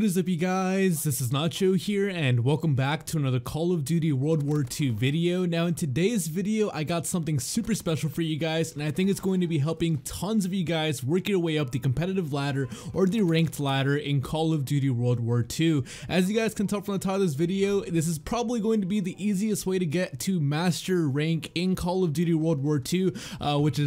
What is up, you guys? This is Nacho here, and welcome back to another Call of Duty World War II video. Now in today's video, I got something super special for you guys, and I think it's going to be helping tons of you guys work your way up the competitive ladder or the ranked ladder in Call of Duty World War II. As you guys can tell from the title of this video, this is probably going to be the easiest way to get to master rank in Call of Duty World War II, which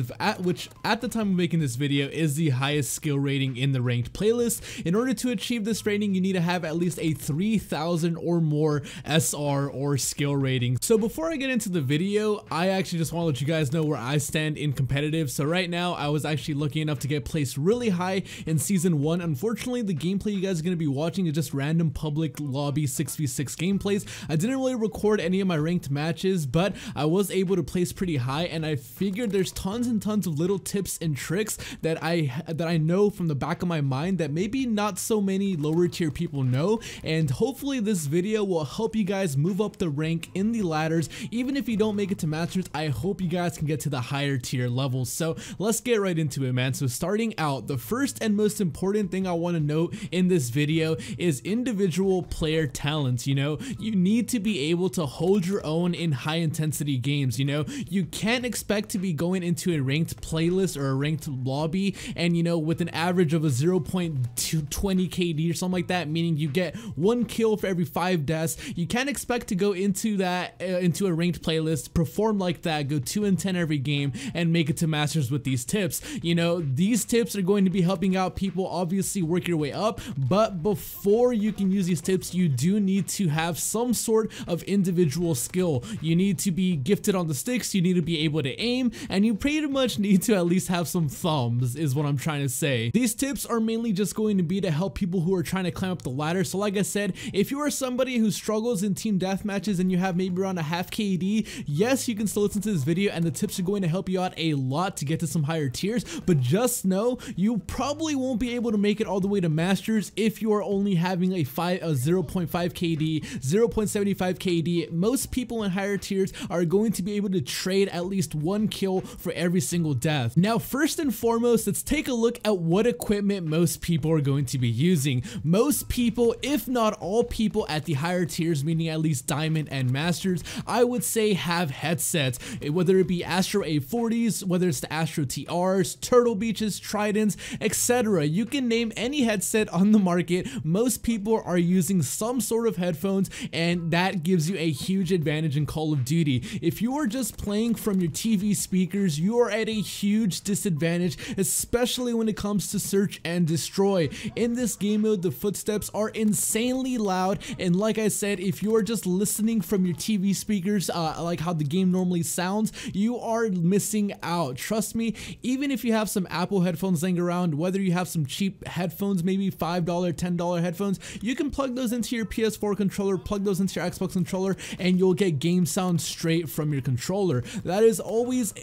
at the time of making this video is the highest skill rating in the ranked playlist. In order to achieve this rating, you need to have at least a 3000 or more SR or skill rating. So before I get into the video, I actually just want to let you guys know where I stand in competitive. So right now, I was actually lucky enough to get placed really high in Season 1. Unfortunately, the gameplay you guys are going to be watching is just random public lobby 6v6 gameplays. I didn't really record any of my ranked matches, but I was able to place pretty high, and I figured there's tons and tons of little tips and tricks that I know from the back of my mind that maybe not so many lower tier people know, and hopefully this video will help you guys move up the rank in the ladders. Even if you don't make it to masters, I hope you guys can get to the higher tier levels. So let's get right into it, man. So starting out, the first and most important thing I want to note in this video is individual player talents. You know, you need to be able to hold your own in high intensity games. You know, you can't expect to be going into a ranked playlist or a ranked lobby and, you know, with an average of a 0.20 KD or something like that, meaning you get 1 kill for every 5 deaths. You can't expect to go into that into a ranked playlist, perform like that, go 2 and 10 every game, and make it to masters with these tips. You know, these tips are going to be helping out people obviously work your way up, but before you can use these tips, you do need to have some sort of individual skill. You need to be gifted on the sticks, you need to be able to aim, and you pretty much need to at least have some thumbs, is what I'm trying to say. These tips are mainly just going to be to help people who are trying to climb up the ladder. So like I said, if you are somebody who struggles in team deathmatches and you have maybe around a half KD, yes, you can still listen to this video and the tips are going to help you out a lot to get to some higher tiers, but just know you probably won't be able to make it all the way to masters if you are only having a 0.5 KD, 0.75 KD. Most people in higher tiers are going to be able to trade at least 1 kill for every single death. Now, first and foremost, let's take a look at what equipment most people are going to be using. Most people, if not all people at the higher tiers, meaning at least diamond and masters, I would say have headsets, whether it be Astro A40s, whether it's the Astro TRs, Turtle Beaches, Tridents, etc. You can name any headset on the market. Most people are using some sort of headphones, and that gives you a huge advantage in Call of Duty. If you are just playing from your TV speakers, you are at a huge disadvantage, especially when it comes to search and destroy. In this game mode, the footsteps are insanely loud, and like I said, if you are just listening from your TV speakers, like how the game normally sounds, you are missing out. Trust me, even if you have some Apple headphones laying around, whether you have some cheap headphones, maybe $5, $10 headphones, you can plug those into your PS4 controller, plug those into your Xbox controller, and you'll get game sound straight from your controller. That is always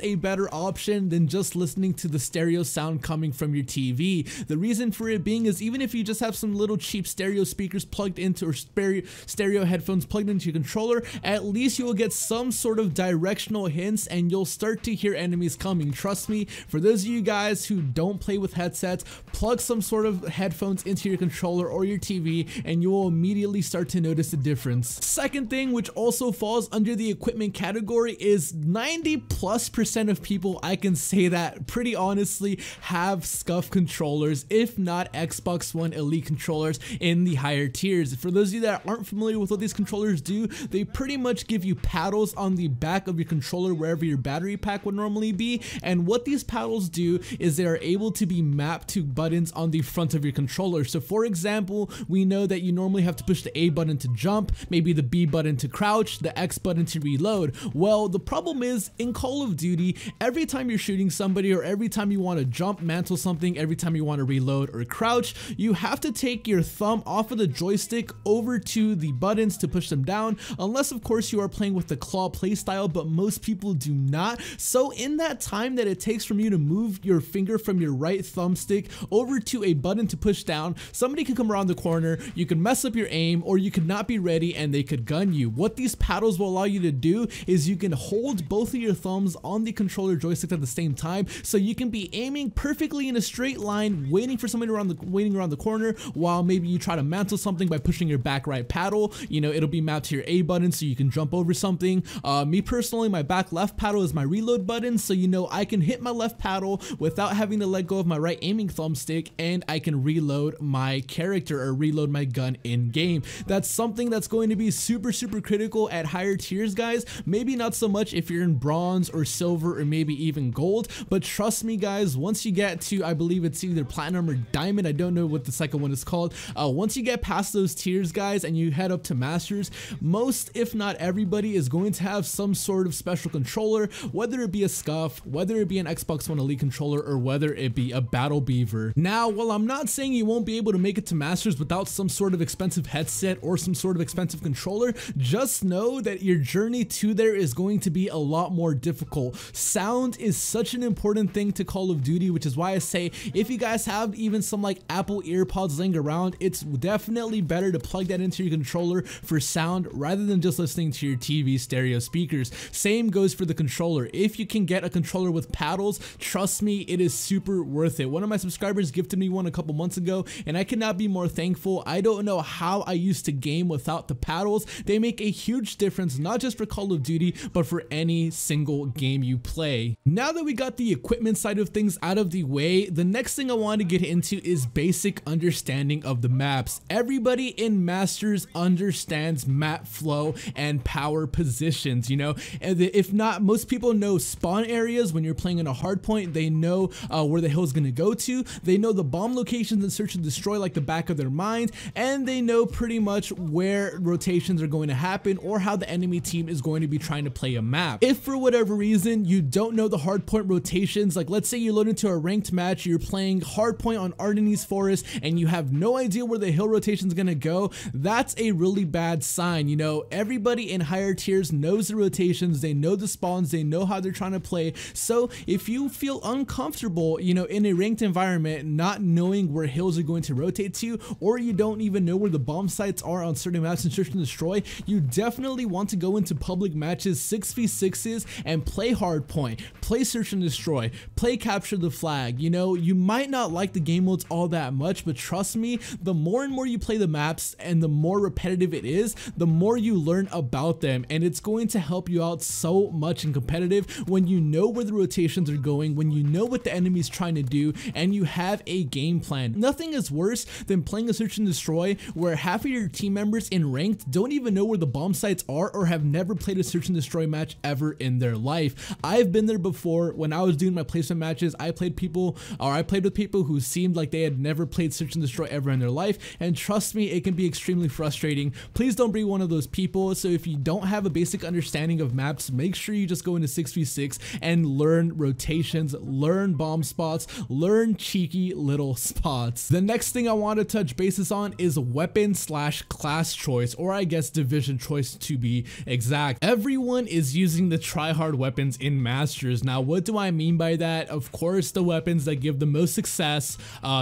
a better option than just listening to the stereo sound coming from your TV. The reason for it being is even if you just have some little cheap stereo speakers plugged into, or stereo headphones plugged into your controller, at least you will get some sort of directional hints and you'll start to hear enemies coming. Trust me, for those of you guys who don't play with headsets, plug some sort of headphones into your controller or your TV and you will immediately start to notice a difference. Second thing, which also falls under the equipment category, is 90+% of people, I can say that pretty honestly, have SCUF controllers, if not Xbox One Elite controllers in the higher tiers. For those of you that aren't familiar with what these controllers do, they pretty much give you paddles on the back of your controller wherever your battery pack would normally be, and what these paddles do is they are able to be mapped to buttons on the front of your controller. So for example, we know that you normally have to push the A button to jump, maybe the B button to crouch, the X button to reload. Well, the problem is in Call of Duty, every time you're shooting somebody or every time you want to jump, mantle something, every time you want to reload or crouch, you have to take your thumb off of the joystick over to the buttons to push them down, unless of course you are playing with the claw playstyle, but most people do not. So in that time that it takes from you to move your finger from your right thumbstick over to a button to push down, somebody can come around the corner, you can mess up your aim, or you could not be ready and they could gun you. What these paddles will allow you to do is you can hold both of your thumbs on the controller joystick at the same time, so you can be aiming perfectly in a straight line, waiting for somebody around the corner, corner while maybe you try to mantle something by pushing your back right paddle. You know, it'll be mapped to your A button so you can jump over something. Me personally, my back left paddle is my reload button, so you know I can hit my left paddle without having to let go of my right aiming thumbstick, and I can reload my character or reload my gun in game. That's something that's going to be super critical at higher tiers, guys. Maybe not so much if you're in bronze or silver or maybe even gold, but trust me guys, once you get to, I believe it's either platinum or diamond, I don't know what the second one is called, once you get past those tiers, guys, and you head up to masters, most if not everybody is going to have some sort of special controller, whether it be a Scuff, whether it be an Xbox One Elite controller, or whether it be a Battle Beaver. Now, while I'm not saying you won't be able to make it to masters without some sort of expensive headset or some sort of expensive controller, just know that your journey to there is going to be a lot more difficult. Sound is such an important thing to Call of Duty, which is why I say if you guys have even some like Apple earpods laying around, it's definitely better to plug that into your controller for sound rather than just listening to your TV stereo speakers. Same goes for the controller. If you can get a controller with paddles, trust me, it is super worth it. One of my subscribers gifted me one a couple months ago, and I cannot be more thankful. I don't know how I used to game without the paddles. They make a huge difference, not just for Call of Duty, but for any single game you play. Now that we got the equipment side of things out of the way, the next thing I want to get into is basic understanding of the maps. Everybody in Masters understands map flow and power positions, you know, and if not, most people know spawn areas. When you're playing in a hardpoint, they know where the hill's gonna go to. They know the bomb locations in search and destroy like the back of their mind, and they know pretty much where rotations are going to happen or how the enemy team is going to be trying to play a map. If for whatever reason you don't know the hardpoint rotations, like let's say you load into a ranked match, you're playing hardpoint on Ardennes Forest and you have no idea where the hill rotation is gonna go, that's a really bad sign. You know, everybody in higher tiers knows the rotations, they know the spawns, they know how they're trying to play. So if you feel uncomfortable, you know, in a ranked environment, not knowing where hills are going to rotate to, or you don't even know where the bomb sites are on certain maps in Search and Destroy, you definitely want to go into public matches, 6v6s, and play hardpoint, play Search and Destroy, play Capture the Flag. You know, you might not like the game modes all that much, but trust me, the more and more you play the maps and the more repetitive it is, the more you learn about them, and it's going to help you out so much in competitive when you know where the rotations are going, when you know what the enemy's trying to do, and you have a game plan. Nothing is worse than playing a Search and Destroy where half of your team members in ranked don't even know where the bomb sites are or have never played a Search and Destroy match ever in their life. I've been there before. When I was doing my placement matches, I played with people who seemed like they had never played Search and Destroy ever in their life, and trust me, it can be extremely frustrating. Please don't be one of those people. So if you don't have a basic understanding of maps, make sure you just go into 6v6 and learn rotations, learn bomb spots, learn cheeky little spots. The next thing I want to touch bases on is weapon / class choice, or I guess division choice to be exact. Everyone is using the tryhard weapons in Masters. Now, what do I mean by that? Of course, the weapons that give the most success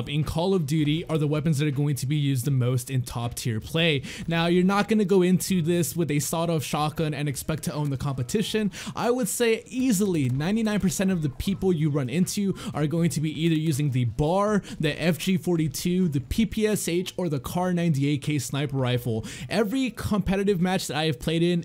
in Call of Duty are the weapons that are going to be used the most in top tier play. Now, you're not going to go into this with a sawed-off shotgun and expect to own the competition. I would say easily 99% of the people you run into are going to be either using the BAR, the FG42, the PPSH, or the Kar 98K sniper rifle. Every competitive match that I have played in,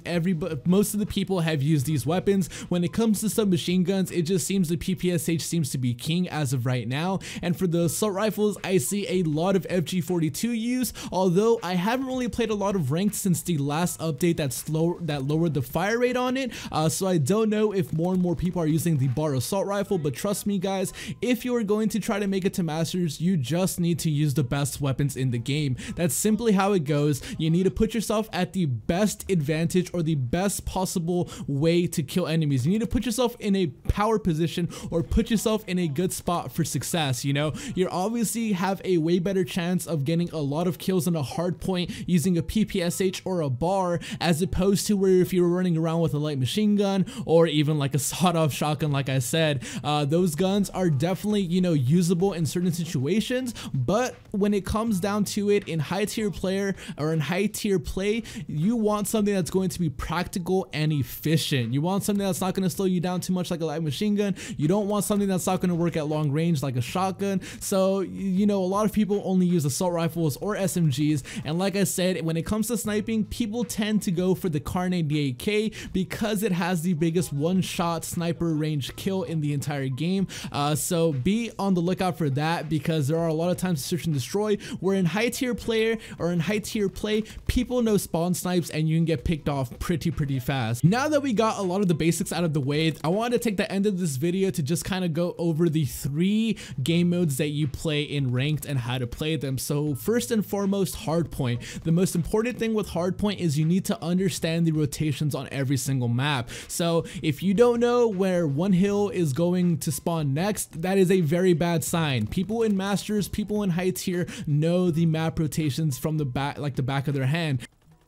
most of the people have used these weapons. When it comes to submachine guns, it just seems the PPSH seems to be king as of right now, and for the assault rifles, I see a lot of FG42 use, although I haven't really played a lot of ranked since the last update that lowered the fire rate on it, so I don't know if more and more people are using the BAR assault rifle, but trust me guys, if you are going to try to make it to Masters, you just need to use the best weapons in the game. That's simply how it goes. You need to put yourself at the best advantage or the best possible way to kill enemies. You need to put yourself in a power position or put yourself in a good spot for success. You know, you obviously have a way better chance of getting a lot of kills on a hard point using a PPSH or a BAR, as opposed to where if you were running around with a light machine gun or even like a sawed-off shotgun. Like I said, those guns are definitely, you know, usable in certain situations, but when it comes down to it, in high tier player or in high tier play, you want something that's going to be practical and efficient. You want something that's not going to slow you down too much like a light machine gun. You don't want something that's not going to work at long range like a shotgun. So, you know, a lot of people only use assault rifles or SMGs, and like I said, when it comes to sniping, people tend to go for the Kar 98K because it has the biggest one-shot sniper range kill in the entire game. So be on the lookout for that, because there are a lot of times to search and destroy where in high tier play, people know spawn snipes and you can get picked off pretty fast. Now that we got a lot of the basics out of the way, I wanted to take the end of this video to just kind of go over the 3 game modes that you play in ranked and how to play them. So first and foremost, Hardpoint. The most important thing with Hardpoint is you need to understand the rotations on every single map. So if you don't know where one hill is going to spawn next, that is a very bad sign. People in Masters, people in high tier know the map rotations from the back, like the back of their hand.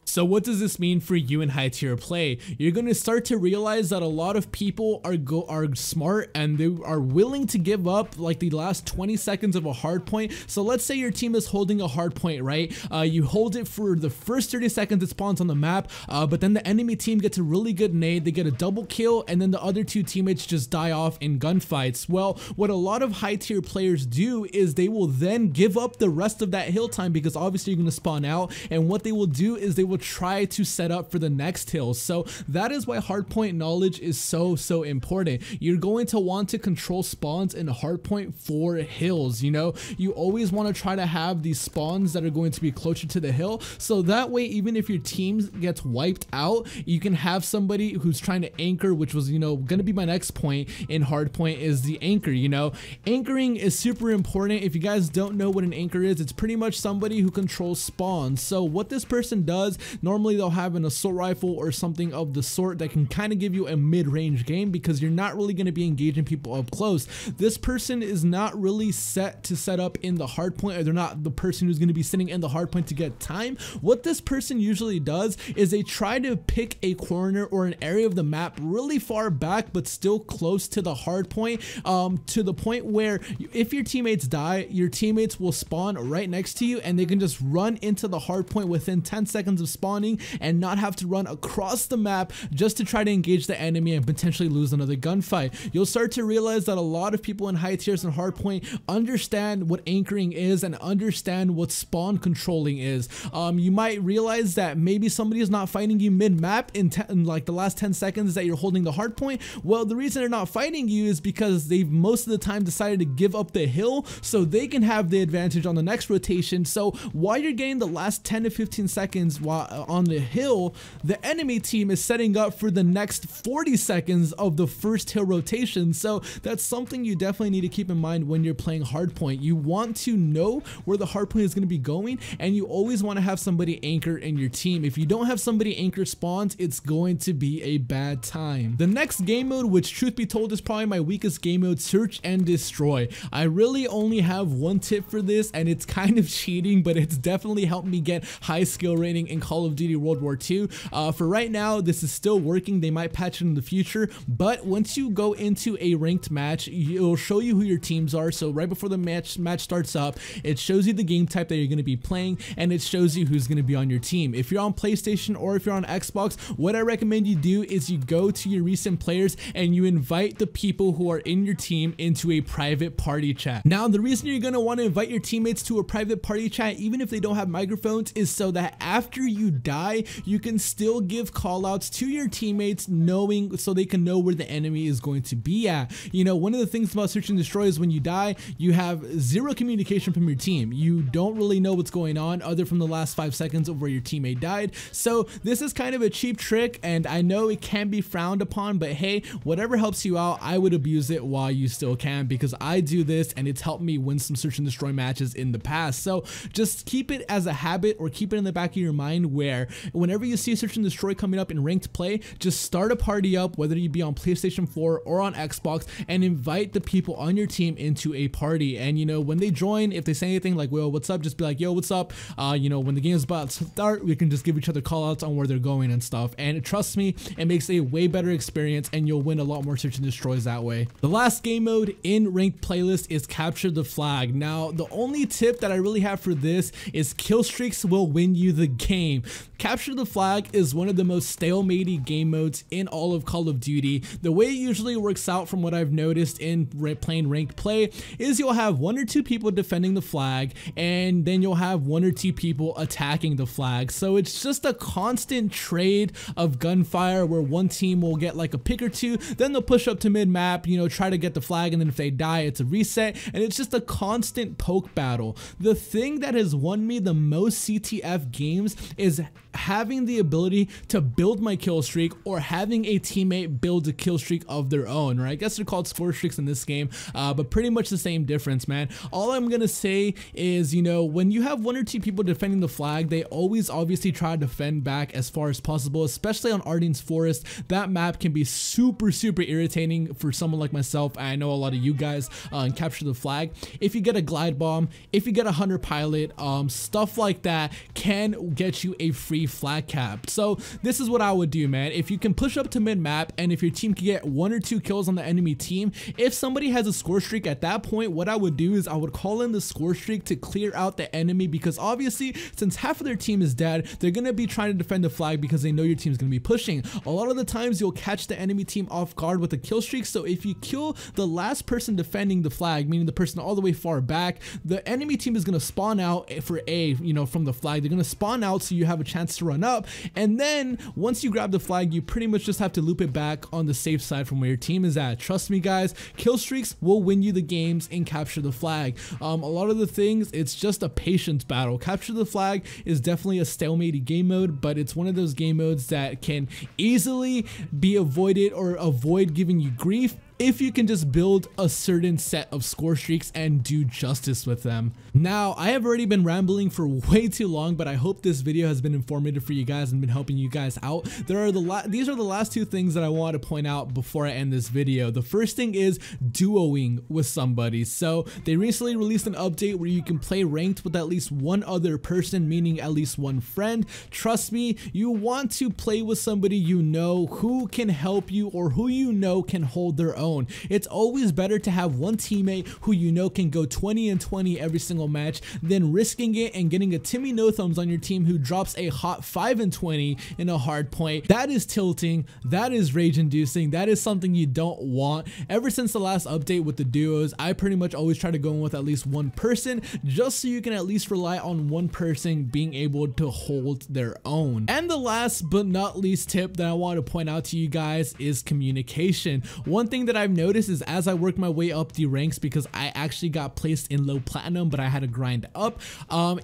So what does this mean for you in high tier play? You're going to start to realize that a lot of people are smart and they are willing to give up like the last 20 seconds of a hard point. So let's say your team is holding a hard point, right? You hold it for the first 30 seconds it spawns on the map, but then the enemy team gets a really good nade, they get a double kill, and then the other 2 teammates just die off in gunfights. Well, what a lot of high tier players do is they will then give up the rest of that hill time, because obviously you're going to spawn out, and what they will do is they will try to set up for the next hill. So that is why hardpoint knowledge is so important. You're going to want to control spawns in hardpoint for hills. You know, you always want to try to have these spawns that are going to be closer to the hill, so that way even if your team gets wiped out, you can have somebody who's trying to anchor, which was, you know, going to be my next point in hardpoint, is the anchor. You know, anchoring is super important. If you guys don't know what an anchor is, it's pretty much somebody who controls spawns. So what this person does, normally they'll have an assault rifle or something of the sort that can kind of give you a mid-range game, because you're not really going to be engaging people up close. This person is not really set to set up in the hard point, or they're not the person who's going to be sitting in the hard point to get time. What this person usually does is they try to pick a corner or an area of the map really far back but still close to the hard point, to the point where if your teammates die, your teammates will spawn right next to you and they can just run into the hard point within 10 seconds of spawning and not have to run across the map just to try to engage the enemy and potentially lose another gunfight. You'll start to realize that a lot of people in high tiers and hardpoint understand what anchoring is and understand what spawn controlling is. You might realize that maybe somebody is not fighting you mid-map in like the last 10 seconds that you're holding the hardpoint. Well, the reason they're not fighting you is because they've most of the time decided to give up the hill so they can have the advantage on the next rotation. So while you're getting the last 10 to 15 seconds while on the hill, the enemy team is setting up for the next 40 seconds of the first hill rotation. So that's something you definitely need to keep in mind when you're playing hardpoint. You want to know where the hardpoint is going to be going, and you always want to have somebody anchor in your team. If you don't have somebody anchor spawns, it's going to be a bad time. The next game mode, which truth be told is probably my weakest game mode, search and destroy. I really only have one tip for this, and it's kind of cheating, but it's definitely helped me get high skill rating in Call of Duty World War II. For right now, this is still working. They might patch it in the future, but once you go into a ranked match, it'll show you who your teams are. So right before the match starts up, it shows you the game type that you're going to be playing, and it shows you who's going to be on your team. If you're on PlayStation or if you're on Xbox, what I recommend you do is you go to your recent players and you invite the people who are in your team into a private party chat. Now, the reason you're going to want to invite your teammates to a private party chat, even if they don't have microphones, is so that after you die, you can still give callouts to your teammates, knowing so they can know where the enemy is going to be at. You know, one of the things about search and destroy is when you die, you have zero communication from your team. You don't really know what's going on other from the last 5 seconds of where your teammate died. So this is kind of a cheap trick, and I know it can be frowned upon, but hey, whatever helps you out, I would abuse it while you still can, because I do this and it's helped me win some search and destroy matches in the past. So just keep it as a habit, or keep it in the back of your mind, where whenever you see search and destroy coming up in ranked play, just start a party up, whether you be on PlayStation 4 or on Xbox, and invite the people on your team into a party. And you know, when they join, if they say anything like, well, what's up, just be like, yo, what's up? You know, when the game is about to start, we can just give each other call outs on where they're going and stuff. And trust me, it makes a way better experience, and you'll win a lot more search and destroys that way. The last game mode in ranked playlist is capture the flag. Now, the only tip that I really have for this is kill streaks will win you the game. game. Capture the flag is one of the most stalematey game modes in all of Call of Duty. The way it usually works out from what I've noticed in playing ranked play is you'll have 1 or 2 people defending the flag, and then you'll have 1 or 2 people attacking the flag. So it's just a constant trade of gunfire where one team will get like a pick or 2, then they'll push up to mid map, you know, try to get the flag, and then if they die, it's a reset, and it's just a constant poke battle. The thing that has won me the most CTF games is having the ability to build my kill streak or having a teammate build a kill streak of their own, or I guess they're called score streaks in this game, but pretty much the same difference, man. All I'm gonna say is, you know, when you have 1 or 2 people defending the flag, they always obviously try to defend back as far as possible, especially on Arden's Forest. That map can be super irritating for someone like myself. I know a lot of you guys capture the flag. If you get a glide bomb, if you get a hunter pilot, stuff like that can get you a free flag cap. So this is what I would do, man. If you can push up to mid map, and if your team can get 1 or 2 kills on the enemy team, if somebody has a score streak at that point, what I would do is I would call in the score streak to clear out the enemy, because obviously since half of their team is dead, they're gonna be trying to defend the flag because they know your team's gonna be pushing. A lot of the times you'll catch the enemy team off guard with a kill streak, so if you kill the last person defending the flag, meaning the person all the way far back, the enemy team is gonna spawn out for you know, from the flag. They're gonna spawn out so you have a chance to run up, and then once you grab the flag, you pretty much just have to loop it back on the safe side from where your team is at. Trust me guys, kill streaks will win you the games and capture the flag. A lot of the things, it's just a patience battle. Capture the flag is definitely a stalemate game mode, but it's one of those game modes that can easily be avoided or avoid giving you grief if you can just build a certain set of score streaks and do justice with them. Now, I have already been rambling for way too long, but I hope this video has been informative for you guys and been helping you guys out. These are the last 2 things that I want to point out before I end this video. The first thing is duoing with somebody. So they recently released an update where you can play ranked with at least 1 other person, meaning at least 1 friend. Trust me, you want to play with somebody you know who can help you or who you know can hold their own. It's always better to have 1 teammate who you know can go 20 and 20 every single match than risking it and getting a Timmy No Thumbs on your team who drops a hot 5 and 20 in a hard point. That is tilting, that is rage inducing, that is something you don't want. Ever since the last update with the duos, I pretty much always try to go in with at least 1 person, just so you can at least rely on 1 person being able to hold their own. And the last but not least tip that I want to point out to you guys is communication. One thing that I've noticed is as I work my way up the ranks, because I actually got placed in low platinum but I had to grind up,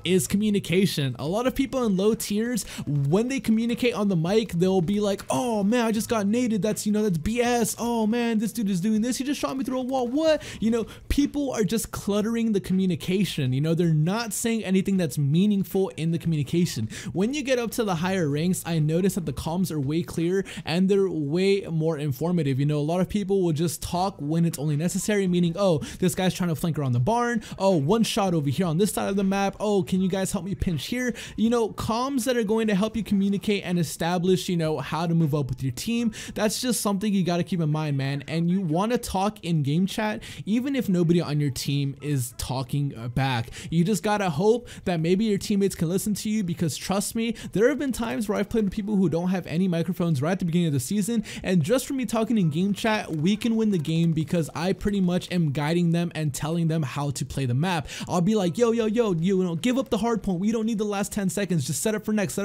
is communication. A lot of people in low tiers, when they communicate on the mic, they'll be like, oh man, I just got naded, that's, you know, that's BS, oh man, this dude is doing this, he just shot me through a wall, what? You know, people are just cluttering the communication, you know, they're not saying anything that's meaningful in the communication. When you get up to the higher ranks, I notice that the comms are way clearer and they're way more informative. You know, a lot of people will just talk when it's only necessary, meaning, oh, this guy's trying to flank around the barn, oh, 1 shot over here on this side of the map, oh, can you guys help me pinch here? You know, comms that are going to help you communicate and establish, you know, how to move up with your team. That's just something you got to keep in mind, man. And you want to talk in game chat even if nobody on your team is talking back. You just gotta hope that maybe your teammates can listen to you, because trust me, there have been times where I've played with people who don't have any microphones right at the beginning of the season, and just from me talking in game chat, we can win the game because I pretty much am guiding them and telling them how to play the map. I'll be like, yo, you know, give up the hard point, we don't need the last 10 seconds, just set up for next,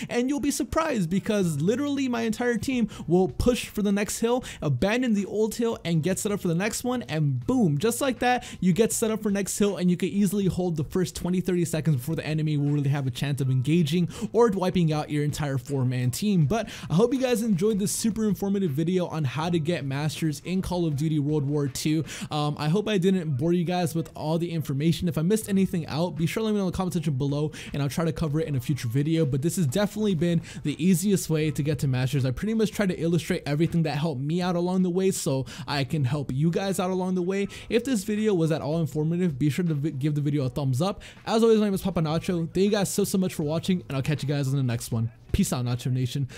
and you'll be surprised because literally my entire team will push for the next hill, abandon the old hill, and get set up for the next one, and boom, just like that, you get set up for next hill, and you can easily hold the first 20-30 seconds before the enemy will really have a chance of engaging or wiping out your entire 4-man team. But I hope you guys enjoyed this super informative video on how to get masters in Call of Duty World War II. I hope I didn't bore you guys with all the information. If I missed anything out, be sure to let me know in the comment section below, and I'll try to cover it in a future video. But this has definitely been the easiest way to get to masters. I pretty much try to illustrate everything that helped me out along the way so I can help you guys out along the way. If this video was at all informative, be sure to give the video a thumbs up. As always, my name is Papa Nacho. Thank you guys so much for watching, and I'll catch you guys in the next one. Peace out, Nacho Nation.